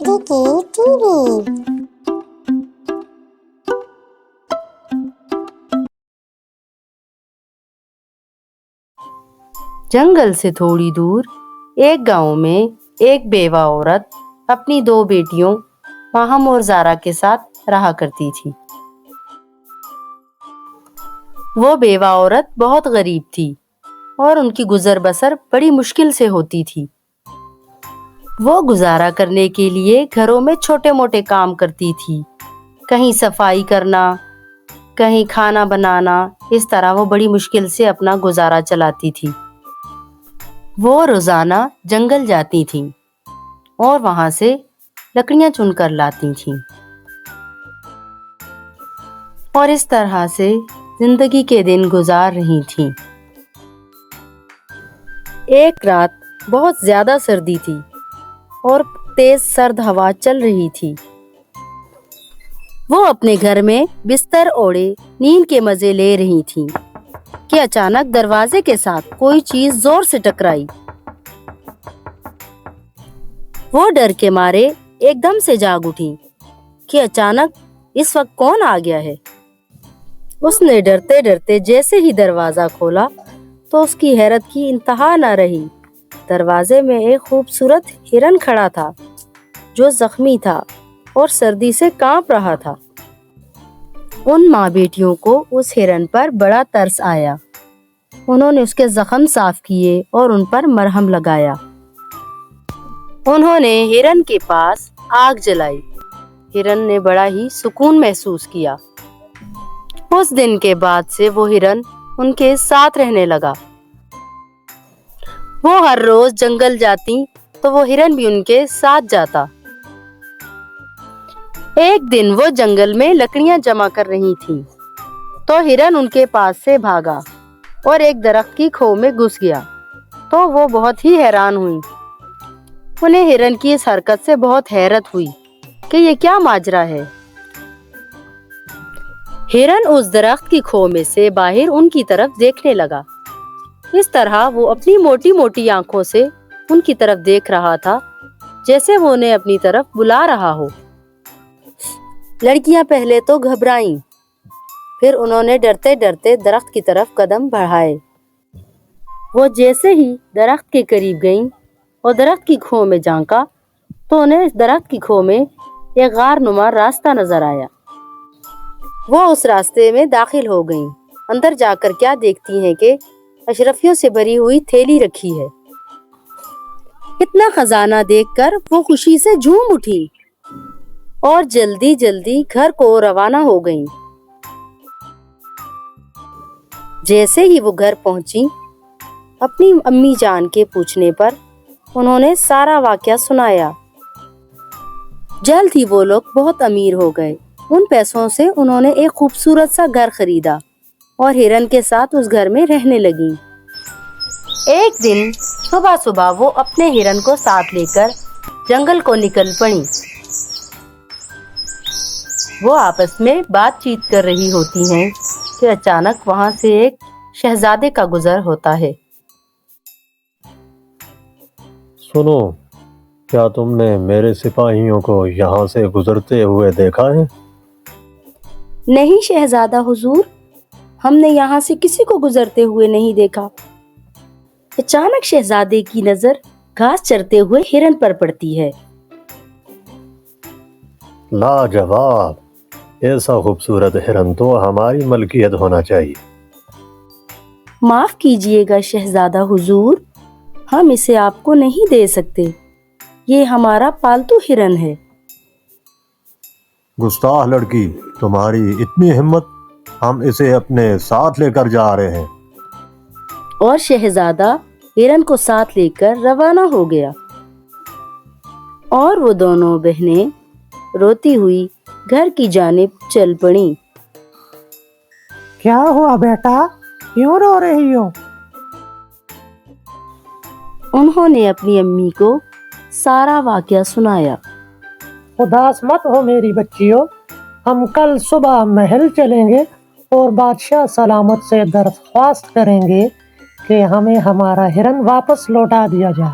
T کی T V. جنگل سے تھوڑی دور ایک گاؤں میں ایک بیوہ عورت اپنی 2 بیٹیوں ماہم اور زارا کے ساتھ رہا کرتی تھی۔ وہ بیوہ عورت بہت غریب تھی اور ان کی گزر بسر بڑی مشکل سے ہوتی تھی۔ وہ گزارا کرنے کے لیے گھروں میں چھوٹے موٹے کام کرتی تھی، کہیں صفائی کرنا، کہیں کھانا بنانا۔ اس طرح وہ بڑی مشکل سے اپنا گزارا چلاتی تھی۔ وہ روزانہ جنگل جاتی تھیں اور وہاں سے لکڑیاں چن کر لاتی تھیں اور اس طرح سے زندگی کے دن گزار رہی تھیں۔ ایک رات بہت زیادہ سردی تھی اور تیز سرد ہوا چل رہی تھی۔ وہ اپنے گھر میں بستر اوڑھے نیند کے مزے لے رہی تھیں کہ اچانک دروازے کے ساتھ کوئی چیز زور سے ٹکرائی۔ وہ ڈر کے مارے ایک دم سے جاگ اٹھی کہ اچانک اس وقت کون آ گیا ہے۔ اس نے ڈرتے ڈرتے جیسے ہی دروازہ کھولا تو اس کی حیرت کی انتہا نہ رہی۔ دروازے میں ایک خوبصورت ہرن کھڑا تھا جو زخمی تھا اور سردی سے کانپ رہا تھا۔ ان ماں بیٹیوں کو اس ہرن پر بڑا ترس آیا۔ انہوں نے اس کے زخم صاف کیے اور ان پر مرہم لگایا۔ انہوں نے ہرن کے پاس آگ جلائی۔ ہرن نے بڑا ہی سکون محسوس کیا۔ اس دن کے بعد سے وہ ہرن ان کے ساتھ رہنے لگا۔ وہ ہر روز جنگل جاتی تو وہ ہرن بھی ان کے ساتھ جاتا۔ ایک دن وہ جنگل میں لکڑیاں جمع کر رہی تھی تو ہرن ان کے پاس سے بھاگا اور ایک درخت کی کھو میں گھس گیا تو وہ بہت ہی حیران ہوئی۔ انہیں ہرن کی اس حرکت سے بہت حیرت ہوئی کہ یہ کیا ماجرا ہے۔ ہرن اس درخت کی کھو میں سے باہر ان کی طرف دیکھنے لگا۔ اس طرح وہ اپنی موٹی موٹی آنکھوں سے ان کی طرف دیکھ رہا تھا جیسے وہ انہیں اپنی طرف بلا رہا ہو۔ لڑکیاں پہلے تو گھبرائیں، پھر انہوں نے ڈرتے ڈرتے درخت کی طرف قدم بڑھائے۔ وہ جیسے ہی درخت کے قریب گئیں اور درخت کی کھو میں جھانکا تو انہیں درخت کی کھو میں ایک غار نما راستہ نظر آیا۔ وہ اس راستے میں داخل ہو گئیں۔ اندر جا کر کیا دیکھتی ہیں کہ اشرفیوں سے بھری ہوئی تھیلی رکھی ہے۔ اتنا خزانہ دیکھ کر وہ خوشی سے جھوم اٹھی اور جلدی جلدی گھر کو روانہ ہو گئیں۔ جیسے ہی وہ گھر پہنچی، اپنی امی جان کے پوچھنے پر انہوں نے سارا واقعہ سنایا۔ جلد ہی وہ لوگ بہت امیر ہو گئے۔ ان پیسوں سے انہوں نے ایک خوبصورت سا گھر خریدا اور ہرن کے ساتھ اس گھر میں رہنے لگیں۔ ایک دن صبح صبح وہ اپنے ہرن کو ساتھ لے کر جنگل کو نکل پڑیں۔ وہ آپس میں بات چیت کر رہی ہوتی ہیں کہ اچانک وہاں سے ایک شہزادے کا گزر ہوتا ہے۔ سنو، کیا تم نے میرے سپاہیوں کو یہاں سے گزرتے ہوئے دیکھا ہے؟ نہیں شہزادہ حضور، ہم نے یہاں سے کسی کو گزرتے ہوئے نہیں دیکھا۔ اچانک شہزادے کی نظر گھاس چرتے ہوئے ہرن پر پڑتی ہے۔ لاجواب! ایسا خوبصورت ہرن تو ہماری ملکیت ہونا چاہیے۔ معاف کیجیے گا شہزادہ حضور، ہم اسے آپ کو نہیں دے سکتے۔ یہ ہمارا پالتو ہرن ہے۔ گستاخ لڑکی، تمہاری اتنی ہمت! ہم اسے اپنے ساتھ لے کر جا رہے ہیں۔ اور شہزادہ ہرن کو ساتھ لے کر روانہ ہو گیا اور وہ دونوں بہنیں روتی ہوئی گھر کی جانب چل پڑیں۔ کیا ہوا بیٹا؟ کیوں رو رہی ہو؟ انہوں نے اپنی امی کو سارا واقعہ سنایا۔ اداس مت ہو میری بچیوں، ہم کل صبح محل چلیں گے اور بادشاہ سلامت سے درخواست کریں گے کہ ہمیں ہمارا ہرن واپس لوٹا دیا جائے۔